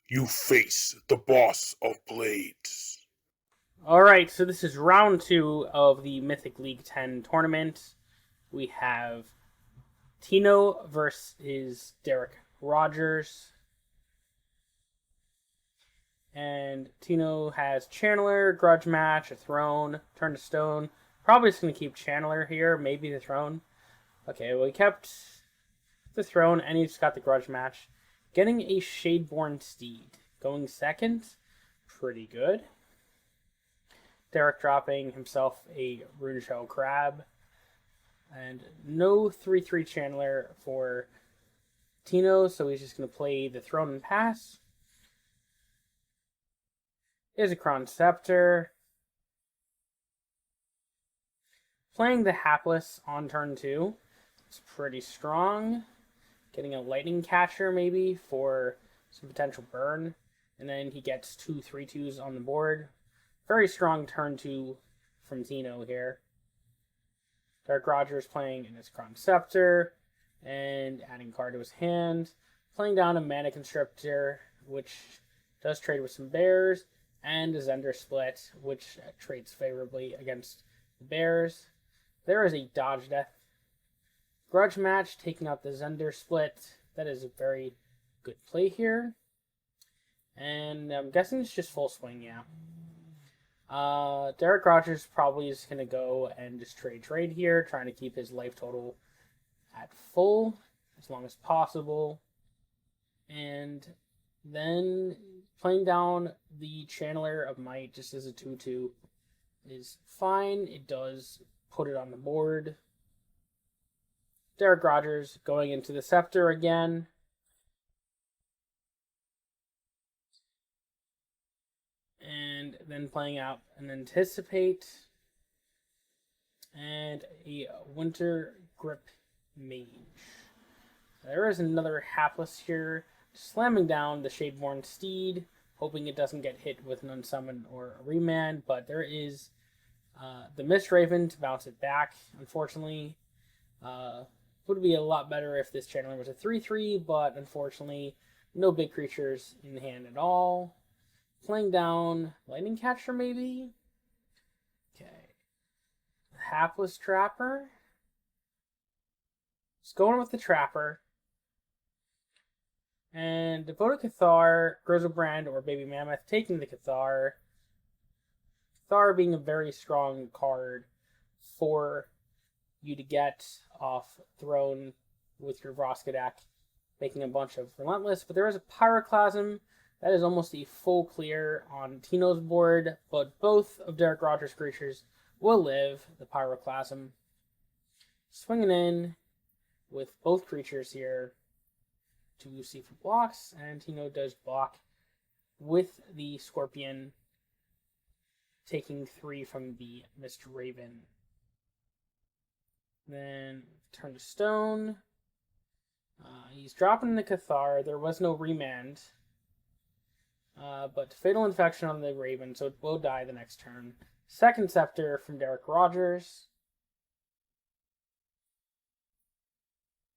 You face the boss of blades. Alright, so this is round 2 of the Mythic League 10 tournament. We have Tino versus DerekRogers. And Tino has Channeler, Grudge Match, a Throne, Turn to Stone. Probably just going to keep Channeler here, maybe the Throne. Okay, well, he kept the Throne, and he's got the Grudge Match. Getting a Shadeborn Steed. Going second, pretty good. Derek dropping himself a Runeshell Crab. And no 3-3 Channeler for Tino, so he's just going to play the Throne and pass. Is a Crown Scepter. Playing the Hapless on turn 2. It's pretty strong. Getting a Lightning Catcher maybe for some potential burn. And then he gets 2 3/2s on the board. Very strong turn 2 from Tino here. DerekRogers playing in his Crown Scepter and adding a card to his hand. Playing down a Mana Constrictor, which does trade with some bears, and a Zender Split, which trades favorably against the bears. There is a Dodge Death. Grudge Match taking out the Zender Split. That is a very good play here. And I'm guessing it's just full swing, yeah. DerekRogers probably is going to go and just trade here, trying to keep his life total at full as long as possible. And then playing down the Channeler of Might just as a 2-2 is fine. It does put it on the board. DerekRogers going into the Scepter again. And then playing out an Anticipate and a Winter Grip Mage. There is another Hapless here, slamming down the Shadeborn Steed, hoping it doesn't get hit with an Unsummon or a Remand, but there is the Mist Raven to bounce it back, unfortunately. Would be a lot better if this Channeler was a 3-3, but unfortunately, no big creatures in the hand at all. Playing down Lightning Catcher, maybe? Okay. Hapless Trapper. Just going with the Trapper. And Devoted Cathar, Grizzlebrand, or Baby Mammoth taking the Cathar. Cathar being a very strong card for you to get off Throne with your Vraska deck, making a bunch of Relentless. But there is a Pyroclasm. That is almost a full clear on Tino's board, but both of DerekRogers' creatures will live the Pyroclasm. Swinging in with both creatures here to see for blocks, and Tino does block with the Scorpion, taking 3 from the Mist Raven. Then turn to Stone. He's dropping the Cathar. There was no Remand. But Fatal Infection on the Raven, so it will die the next turn. Second Scepter from DerekRogers.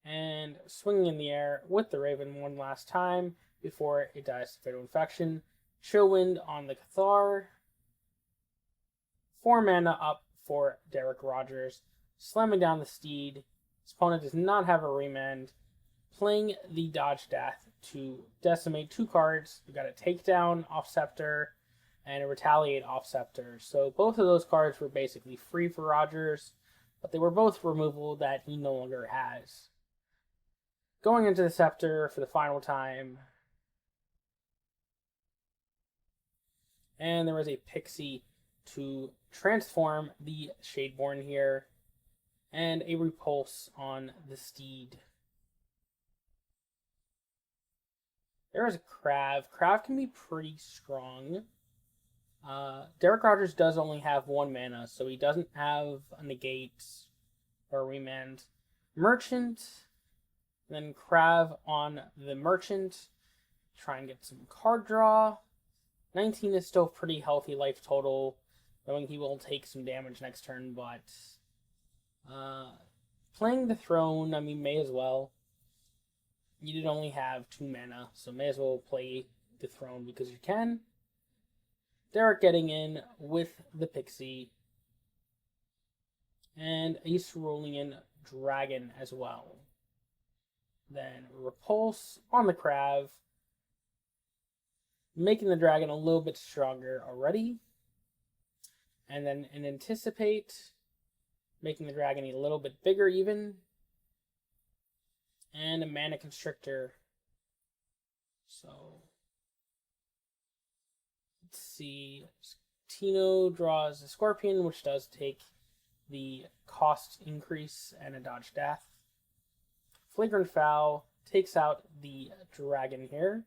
And swinging in the air with the Raven one last time before it dies to Fatal Infection. Chillwind on the Cathar. 4 mana up for DerekRogers. Slamming down the Steed. His opponent does not have a Remand. Playing the Dodge Death to decimate 2 cards. We've got a Takedown off Scepter and a Retaliate off Scepter. So both of those cards were basically free for Rogers, but they were both removal that he no longer has. Going into the Scepter for the final time. And there was a Pixie to transform the Shadeborn here, and a Repulse on the Steed. There is a Krav. Krav can be pretty strong. DerekRogers does only have 1 mana, so he doesn't have a negate or a remand. Merchant, then Krav on the Merchant. Try and get some card draw. 19 is still pretty healthy life total, knowing he will take some damage next turn, but playing the Throne, I mean, may as well. You did only have 2 mana, so may as well play the throne because you can. Derek getting in with the Pixie. And Ace rolling in Dragon as well. Then Repulse on the Crab, making the Dragon a little bit stronger already. And then an Anticipate, making the Dragon a little bit bigger even. And a Mana Constrictor. So, let's see. Tino draws a Scorpion, which does take the cost increase and a dodge death. Flagrant Foul takes out the Dragon here.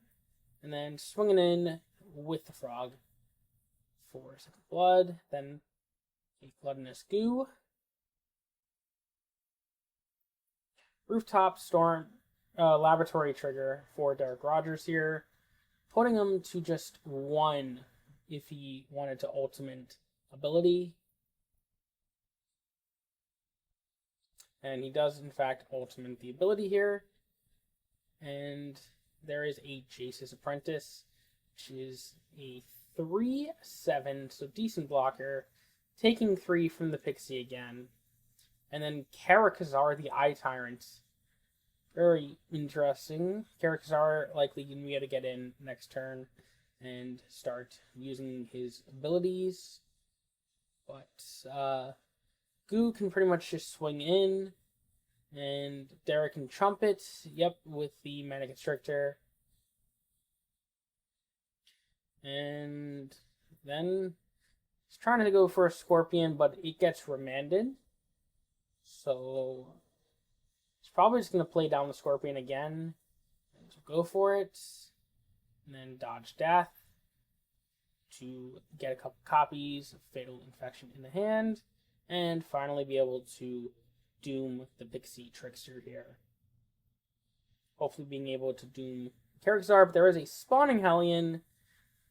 And then swinging in with the Frog for Second Blood. Then a Gluttonous Goo. Rooftop Storm Laboratory trigger for DerekRogers here. Putting him to just 1 if he wanted to ultimate ability. And he does, in fact, ultimate the ability here. And there is a Jace's Apprentice, which is a 3/7, so decent blocker. Taking 3 from the Pixie again. And then Karakazar, the Eye Tyrant. Very interesting. Karakazar likely going to be able to get in next turn and start using his abilities. But Goo can pretty much just swing in, and Derek can Trumpet, yep, with the Mana Constrictor. And then he's trying to go for a Scorpion, but it gets remanded. So he's probably just going to play down the Scorpion again. So go for it, and then dodge Death to get a couple copies of Fatal Infection in the hand. And finally be able to doom the Pixie Trickster here. Hopefully being able to doom Karakazar, but there is a Spawning Hellion.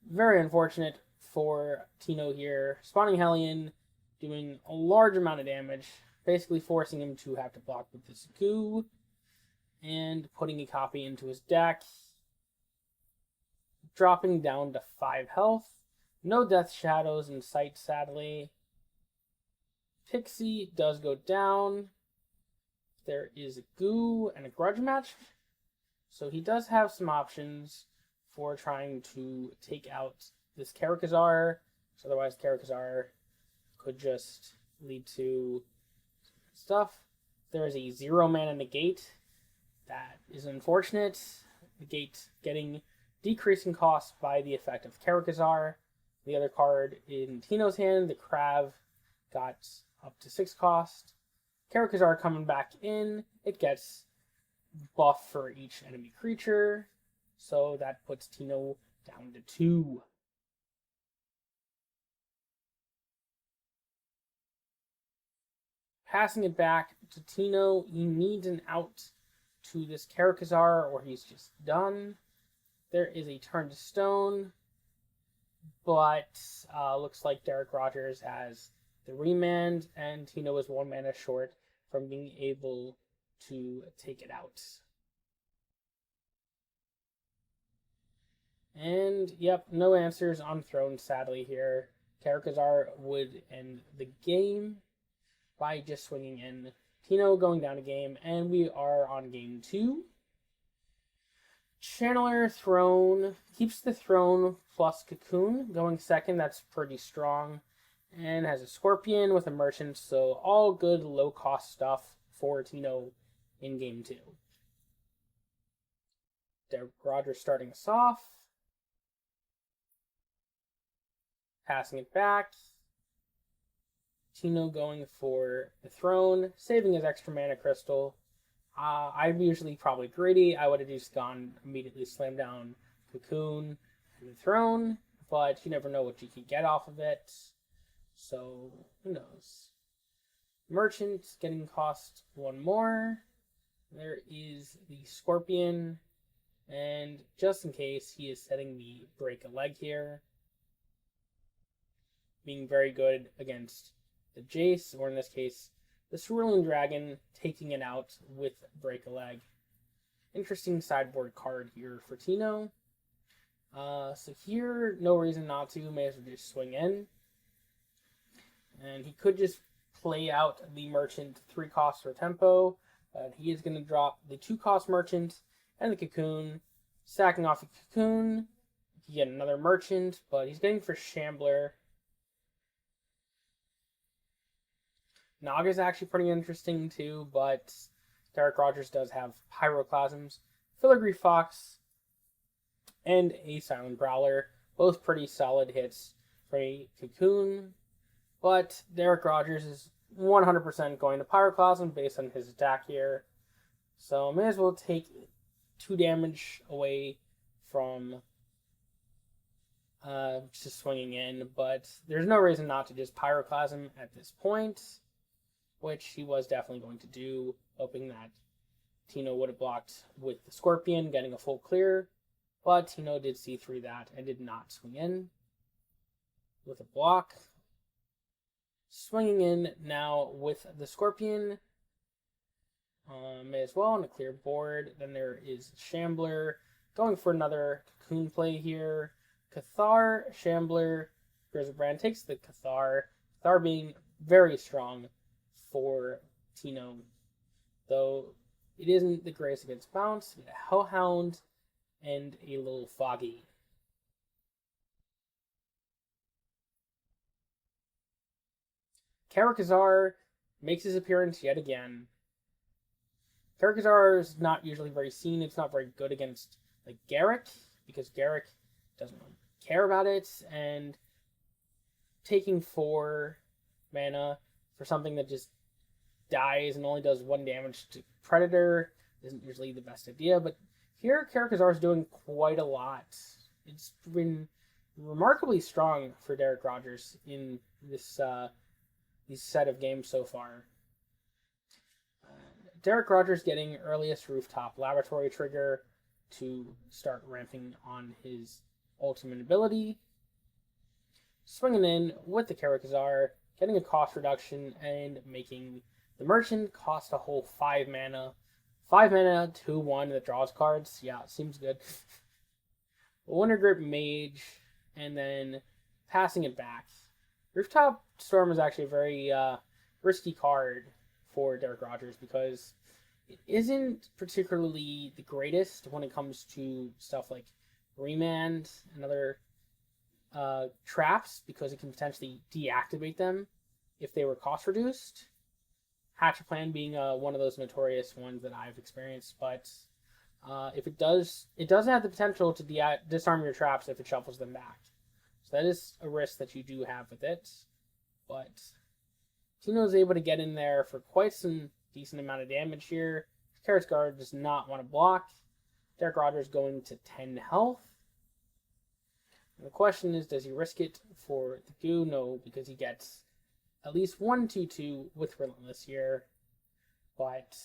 Very unfortunate for Tino here. Spawning Hellion doing a large amount of damage, basically forcing him to have to block with this Goo, and putting a copy into his deck. Dropping down to 5 health. No Death Shadows in sight, sadly. Pixie does go down. There is a Goo and a Grudge Match. So he does have some options for trying to take out this Karakazar. So otherwise Karakazar could just lead to stuff. There is a 0 mana negate. That is unfortunate. Negate getting decreasing cost by the effect of Karakazar. The other card in Tino's hand, the Crab, got up to 6 cost. Karakazar coming back in, it gets buff for each enemy creature, so that puts Tino down to 2. Passing it back to Tino, he needs an out to this Karakazar or he's just done. There is a Turn to Stone, but looks like DerekRogers has the remand, and Tino is 1 mana short from being able to take it out. And, yep, no answers on Throne, sadly, here. Karakazar would end the game by just swinging in. Tino going down a game, and we are on game 2. Channeler Throne keeps the Throne plus Cocoon going second. That's pretty strong. And has a Scorpion with a Merchant, so all good low-cost stuff for Tino in game 2. DerekRogers starting us off. Passing it back. Tino going for the Throne, saving his extra mana crystal. I'm usually probably greedy. I would have just gone immediately slam down Cocoon and the Throne, but you never know what you can get off of it. So, who knows? Merchant getting cost 1 more. There is the Scorpion, and just in case, he is setting the Break a Leg here. Being very good against the Jace, or in this case, the Cerulean Dragon, taking it out with Break a Leg. Interesting sideboard card here for Tino. So here, no reason not to. May as well just swing in. And he could just play out the merchant 3 costs for tempo. But he is going to drop the 2-cost merchant and the cocoon. Sacking off the cocoon. You get another merchant, but he's getting for Shambler. Naga's actually pretty interesting too, but DerekRogers does have Pyroclasms, Filigree Fox, and a Silent Growler. Both pretty solid hits for a Cocoon, but DerekRogers is 100% going to Pyroclasm based on his attack here. So may as well take 2 damage away from just swinging in, but there's no reason not to just Pyroclasm at this point, which he was definitely going to do, hoping that Tino would have blocked with the Scorpion, getting a full clear, but Tino did see through that and did not swing in with a block. Swinging in now with the Scorpion, may as well on a clear board. Then there is Shambler, going for another Cocoon play here. Cathar, Shambler, Grizzlebrand takes the Cathar. Cathar being very strong for Tino, though it isn't the greatest against bounce. You get a Hellhound and a little Foggy. Karakazar makes his appearance yet again. Karakazar is not usually very seen. It's not very good against like Garruk, because Garruk doesn't really care about it, and taking 4 mana for something that just dies and only does 1 damage to Predator isn't usually the best idea, but here Karakazar is doing quite a lot. It's been remarkably strong for DerekRogers in this set of games so far. DerekRogers getting earliest Rooftop Laboratory trigger to start ramping on his ultimate ability. Swinging in with the Karakazar, getting a cost reduction and making the Merchant cost a whole 5 mana. 5 mana, 2/1 that draws cards. Yeah, seems good. Winter Grip Mage, and then passing it back. Rooftop Storm is actually a very risky card for DerekRogers because it isn't particularly the greatest when it comes to stuff like Remand and other traps, because it can potentially deactivate them if they were cost reduced. Hatcher Plan being one of those notorious ones that I've experienced, but if it does have the potential to disarm your traps if it shuffles them back. So that is a risk that you do have with it, but Tino is able to get in there for quite some decent amount of damage here. Karakazar does not want to block. DerekRogers going to 10 health. And the question is, does he risk it for the goo? No, because he gets at least 1/2/2 with Relentless here. But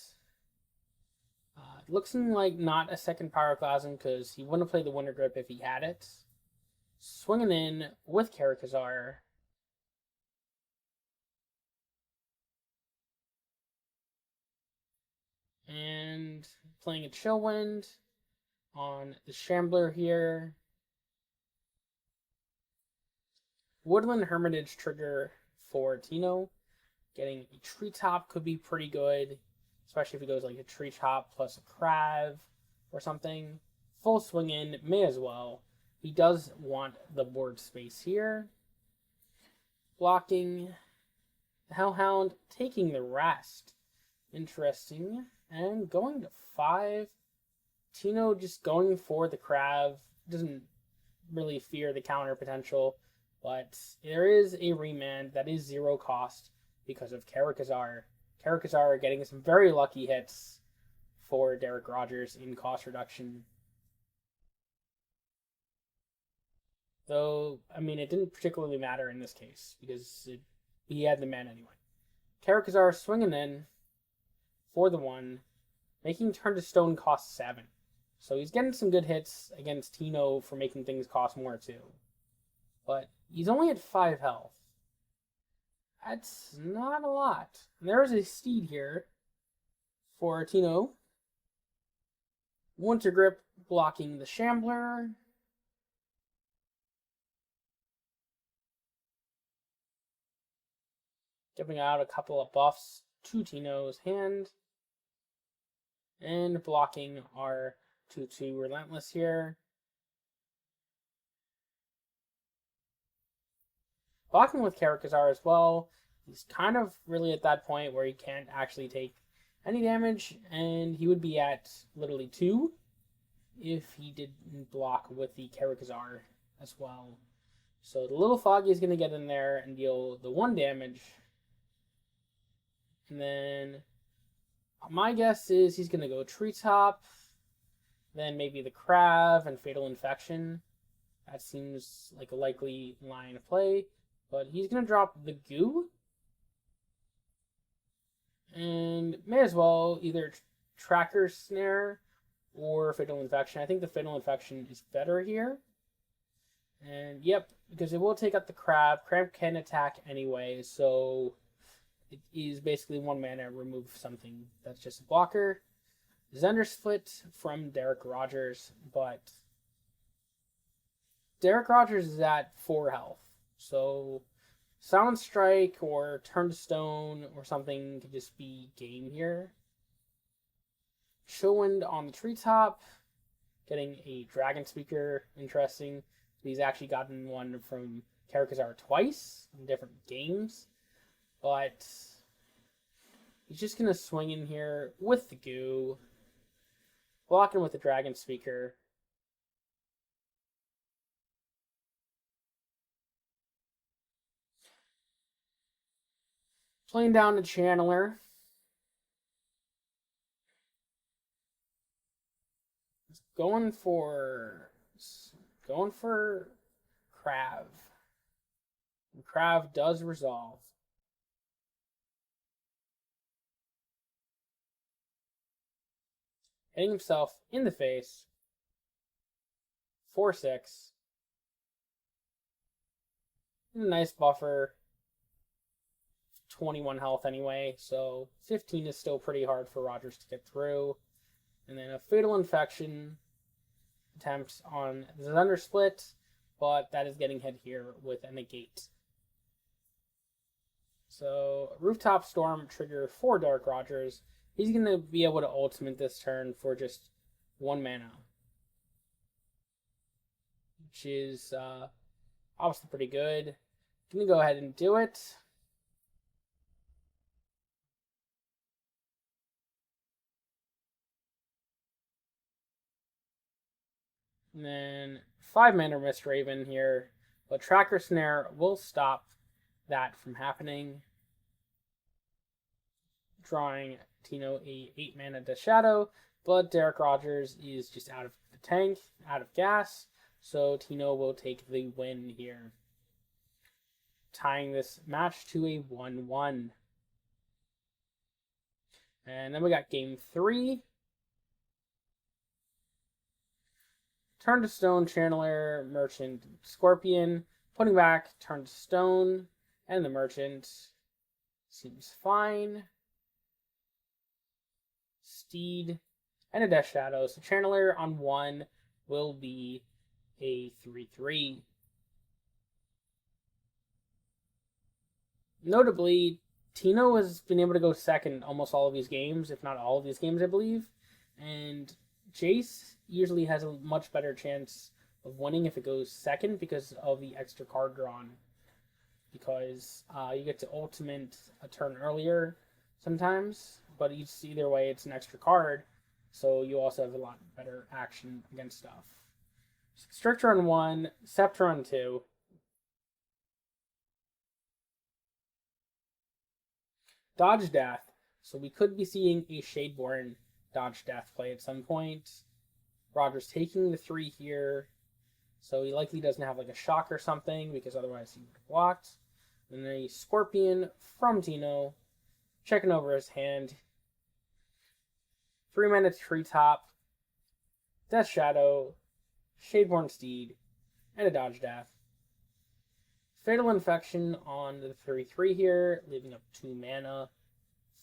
it looks like not a second Pyroclasm, because he wouldn't play the Winter Grip if he had it. Swinging in with Karakazar. And playing a Chillwind on the Shambler here. Woodland Hermitage trigger for Tino. Getting a Treetop could be pretty good, especially if he goes like a Treetop plus a Crab or something. Full swing in, may as well. He does want the board space here. Blocking the Hellhound, taking the rest. Interesting. And going to 5. Tino just going for the Crab. Doesn't really fear the counter potential, but there is a Remand that is 0 cost because of Karakazar. Karakazar getting some very lucky hits for DerekRogers in cost reduction. Though, I mean, it didn't particularly matter in this case because he had the man anyway. Karakazar swinging in for the 1, making Turn to Stone cost 7. So he's getting some good hits against Tino for making things cost more too. But he's only at 5 health. That's not a lot. And there is a Steed here for Tino. Winter Grip blocking the Shambler. giving out a couple of buffs to Tino's hand, and blocking our 2/2 Relentless here. Blocking with Karakazar as well. He's kind of really at that point where he can't actually take any damage, and he would be at literally 2 if he didn't block with the Karakazar as well. So the little Foggy is going to get in there and deal the 1 damage. And then my guess is he's going to go Treetop, then maybe the Crab and Fatal Infection. That seems like a likely line of play. But he's going to drop the Goo. And may as well either Tracker Snare or Fatal Infection. I think the Fatal Infection is better here. And yep, because it will take out the Crab. Crab can attack anyway, so it is basically 1 mana, remove something that's just a blocker. Zundersplit from DerekRogers, but DerekRogers is at 4 health. So Silent Strike or Turn to Stone or something could just be game here. Chillwind on the Treetop, getting a Dragon Speaker, interesting. He's actually gotten one from Karakazar twice in different games. But he's just going to swing in here with the Goo, blocking with the Dragon Speaker. Playing down the Channeler. Going for Krav. And Krav does resolve. Hitting himself in the face. 4/6. And a nice buffer. 21 health anyway, so 15 is still pretty hard for Rogers to get through. And then a Fatal Infection attempt on the Zundersplit, but that is getting hit here with a negate. So Rooftop Storm trigger for DerekRogers. He's going to be able to ultimate this turn for just 1 mana, which is obviously pretty good. Going to go ahead and do it. And then 5 mana Mist Raven here, but Tracker Snare will stop that from happening. Drawing Tino a 8 mana Death Shadow, but DerekRogers is just out of the tank, out of gas, so Tino will take the win here, tying this match to a 1-1. And then we got game 3. Turn to Stone, Channeler, Merchant, Scorpion. Putting back, Turn to Stone, and the Merchant. Seems fine. Steed, and a Death Shadow. So Channeler on 1 will be a 3/3. Notably, Tino has been able to go second almost all of these games, if not all of these games, I believe. And Jace usually has a much better chance of winning if it goes second because of the extra card drawn. Because you get to ultimate a turn earlier sometimes, but either way it's an extra card, so you also have a lot better action against stuff. Stricture on 1, Scepter on 2. Dodge Death. So we could be seeing a Shadeborn Dodge Death play at some point. Rogers taking the 3 here. So he likely doesn't have like a shock or something, because otherwise he would have blocked. And then a Scorpion from Tino. Checking over his hand. 3 mana Treetop. Death Shadow. Shadeborn Steed. And a Dodge Death. Fatal Infection on the 3/3 here, leaving up 2 mana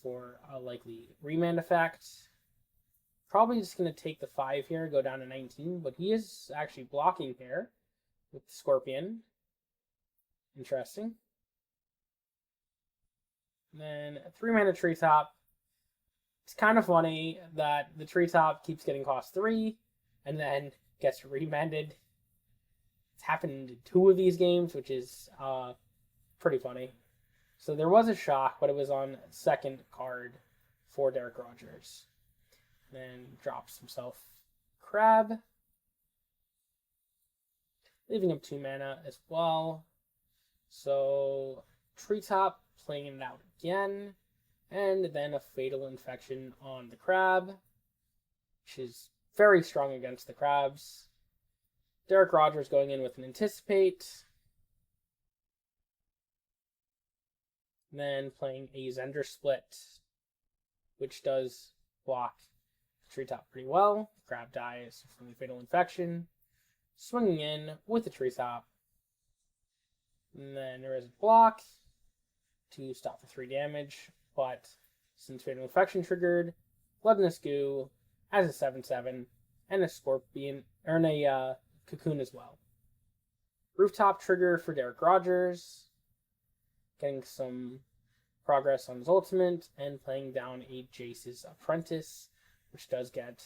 for a likely remand effect. Probably just going to take the 5 here, go down to 19, but he is actually blocking here with the Scorpion. Interesting. Then a 3-mana Treetop. It's kind of funny that the Treetop keeps getting cost 3 and then gets remanded. It's happened in 2 of these games, which is pretty funny. So there was a shock, but it was on second card for DerekRogers. Then drops himself Crab, leaving him 2 mana as well. So Treetop playing it out again, and then a Fatal Infection on the Crab, which is very strong against the Crabs. DerekRogers going in with an Anticipate, then playing a Zender Split, which does block the Treetop pretty well. The Crab dies from the Fatal Infection. Swinging in with the Treetop. And then there is a block to stop for 3 damage, but since Fatal Infection triggered, Bloodless Goo as a 7/7, and a Scorpion, or a Cocoon as well. Rooftop trigger for DerekRogers, getting some progress on his ultimate, and playing down a Jace's Apprentice, which does get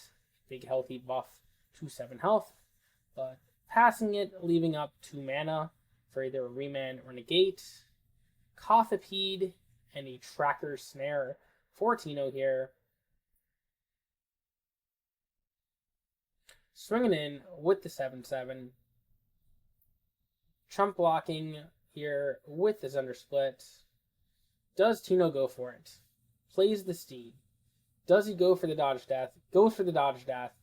big healthy buff to 7 health, but passing it, leaving up 2 mana for either a remand or negate. Cothapede and a Tracker Snare for Tino here. Swinging in with the 7/7. Chump blocking here with the Zender Split. Does Tino go for it? Plays the Steed. Does he go for the Dodge Death? Goes for the Dodge Death.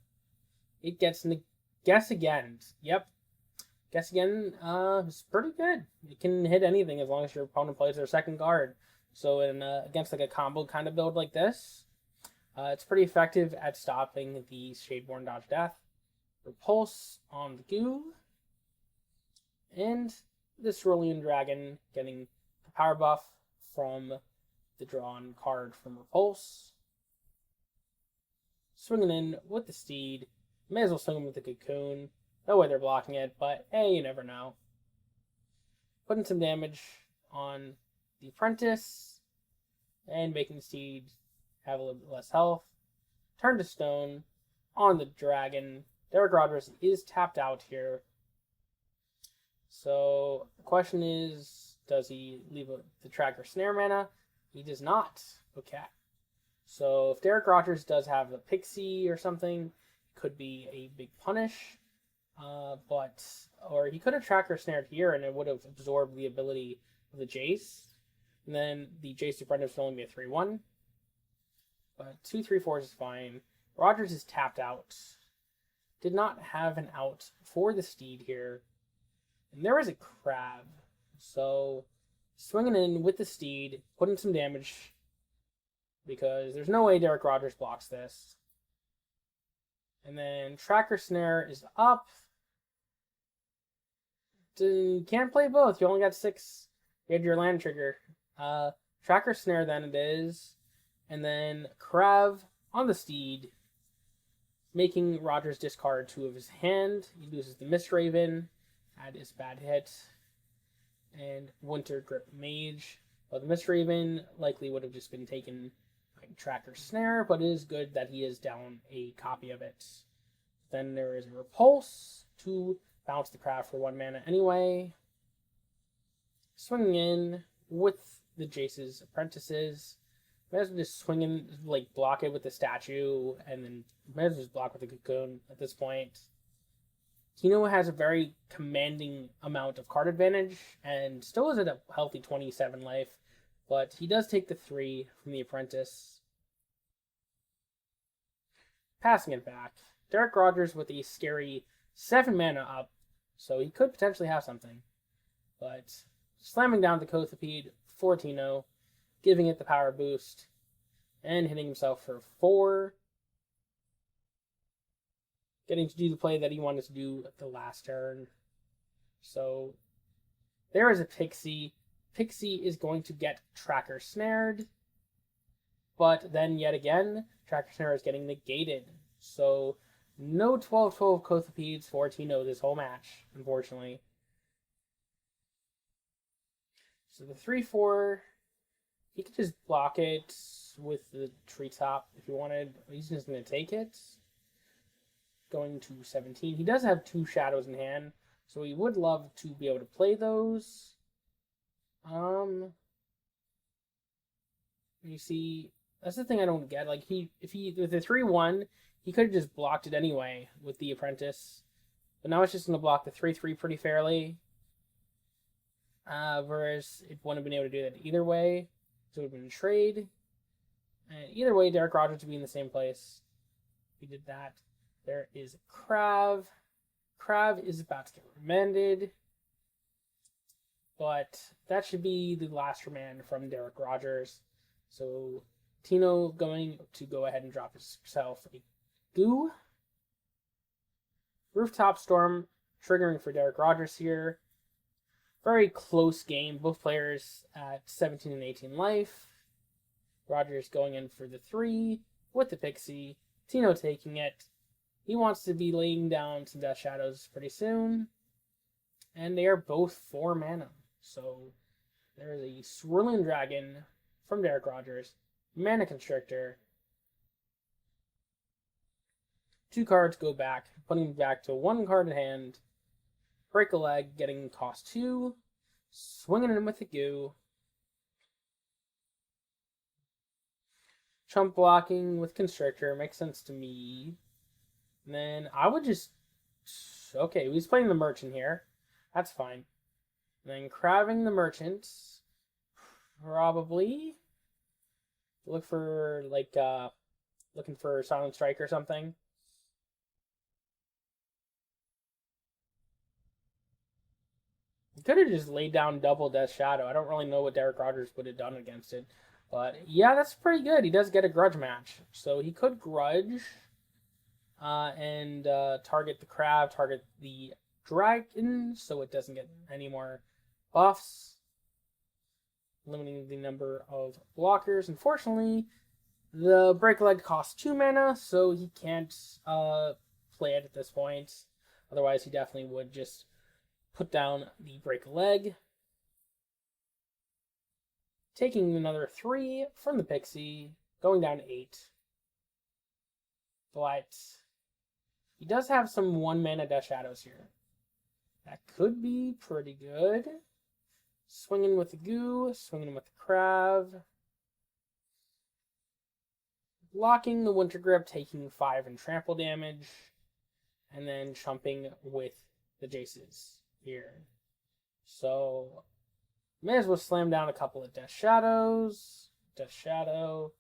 It gets Guess Again. Yep. Guess Again is pretty good. It can hit anything as long as your opponent plays their second card. So in against like a combo kind of build like this, it's pretty effective at stopping the Shadeborn Dodge Death. Repulse on the Goo. And the Cerulean Dragon getting the power buff from the drawn card from Repulse. Swinging in with the Steed. May as well swing in with the Cocoon. No way they're blocking it, but hey, you never know. Putting some damage on the Apprentice, and making the Steed have a little bit less health. Turn to Stone on the Dragon. DerekRogers is tapped out here. So the question is, does he leave the Tracker Snare mana? He does not. Okay. So if DerekRogers does have a Pixie or something, it could be a big punish. Or he could have Tracker Snared here and it would have absorbed the ability of the Jace. And then the Jace Apprentice would only be a 3/1. But 2/3/4 is fine. Rogers is tapped out. Did not have an out for the Steed here. And there is a Crab. So swinging in with the Steed, putting some damage, because there's no way DerekRogers blocks this. And then Tracker Snare is up. You can't play both. You only got 6. You had your land trigger. Tracker Snare then it is. And then Crab on the Steed, making Rogers discard 2 of his hand. He loses the Mistraven. That is bad hit. And Winter Grip Mage. Well, the Mistraven likely would have just been taken by Tracker Snare, but it is good that he is down a copy of it. Then there is a Repulse to bounce the Crab for 1 mana anyway. Swinging in with the Jace's Apprentices. Might as well just swing in, like, block it with the statue, and then might as well just block with the Cocoon at this point. Tino has a very commanding amount of card advantage, and still is at a healthy 27 life, but he does take the 3 from the Apprentice. Passing it back. DerekRogers with a scary 7 mana up, so he could potentially have something. But slamming down the Cothapede for Tino, giving it the power boost, and hitting himself for 4. Getting to do the play that he wanted to do at the last turn. So there is a Pixie. Pixie is going to get Tracker Snared, but then yet again, Tracker Snare is getting negated. So no 12/12 Cothapedes for Tino this whole match, unfortunately. So the 3/4 He could just block it with the treetop if he wanted. He's just going to take it. Going to 17. He does have 2 shadows in hand, so he would love to be able to play those. You see, that's the thing I don't get. Like, if he with the 3-1, he could have just blocked it anyway with the apprentice. But now it's just going to block the 3-3 pretty fairly. Whereas it wouldn't have been able to do that either way. So it would have been a trade. And either way, DerekRogers would be in the same place. If he did that. There is Krav. Krav is about to get remanded. But that should be the last remand from DerekRogers. So Tino going to go ahead and drop himself a goo. Rooftop Storm triggering for DerekRogers here. Very close game. Both players at 17 and 18 life. Rogers going in for the 3 with the Pixie. Tino taking it. He wants to be laying down some Death Shadows pretty soon. And they are both 4 mana. So there is a Swirling Dragon from DerekRogers. Mana Constrictor. 2 cards go back, putting back to 1 card in hand. Break a Leg, getting cost 2. Swinging in with the goo. Chump blocking with Constrictor makes sense to me. And then I would just... Okay, he's playing the Merchant here. That's fine. And then crabbing the Merchant. Probably. Look for, like, looking for Silent Strike or something. He could have just laid down double Death Shadow. I don't really know what DerekRogers would have done against it. But, yeah, that's pretty good. He does get a grudge match. So he could grudge and target the crab, target the dragon, so it doesn't get any more buffs. Limiting the number of blockers. Unfortunately, the Break Leg costs 2 mana, so he can't play it at this point. Otherwise, he definitely would just put down the Break Leg. Taking another 3 from the Pixie, going down to 8. But he does have some 1 mana Death Shadows here. That could be pretty good. Swinging with the goo, swinging with the crab. Blocking the Winter Grip, taking 5 in trample damage. And then chumping with the Jaces here. So, may as well slam down a couple of Death Shadows. Death Shadow.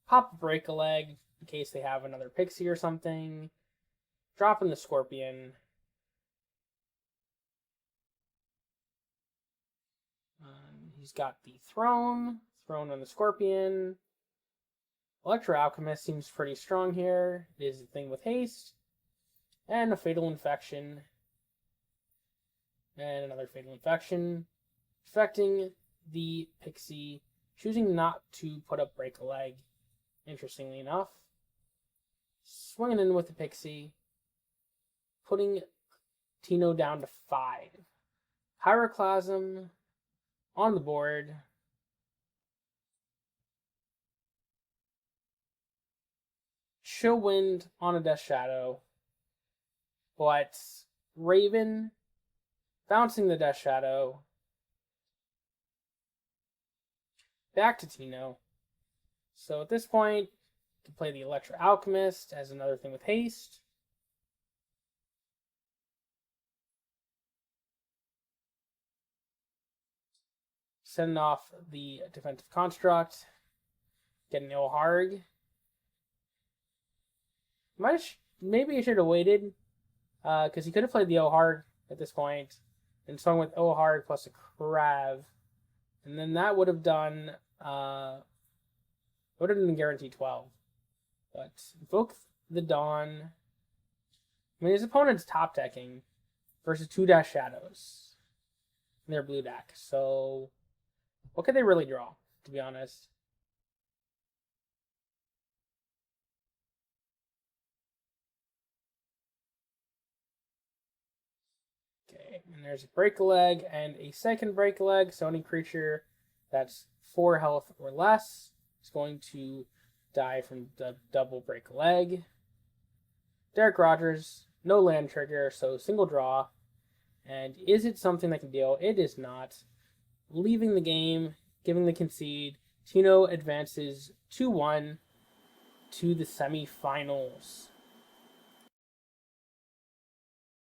Pop a Break a Leg in case they have another Pixie or something. Dropping the Scorpion. He's got the Throne on the Scorpion. Electro Alchemist seems pretty strong here. It is a thing with haste. And a Fatal Infection. And another Fatal Infection. Affecting the Pixie. Choosing not to put up Break a Leg. Interestingly enough. Swinging in with the Pixie. Putting Tino down to 5. Pyroclasm on the board. Chill Wind on a Death Shadow. But Raven bouncing the Death Shadow. Back to Tino. So at this point, you can play the Electro Alchemist as another thing with haste. Sending off the Defensive Construct. Getting Ilharg. Maybe he should have waited. Because he could have played the Ilharg at this point. And swung with Ilharg plus a Krav. And then that would have done... would have been guaranteed 12. But Invoke the Dawn. I mean, his opponent's top decking versus 2 Dash Shadows in their blue deck. So, what could they really draw, to be honest? Okay, and there's a Break a Leg and a second Break a Leg. So any creature that's 4 health or less is going to die from the double break leg. DerekRogers, no land trigger, so single draw. And is it something that can deal? It is not. Leaving the game, giving the concede. Tino advances 2-1 to the semifinals.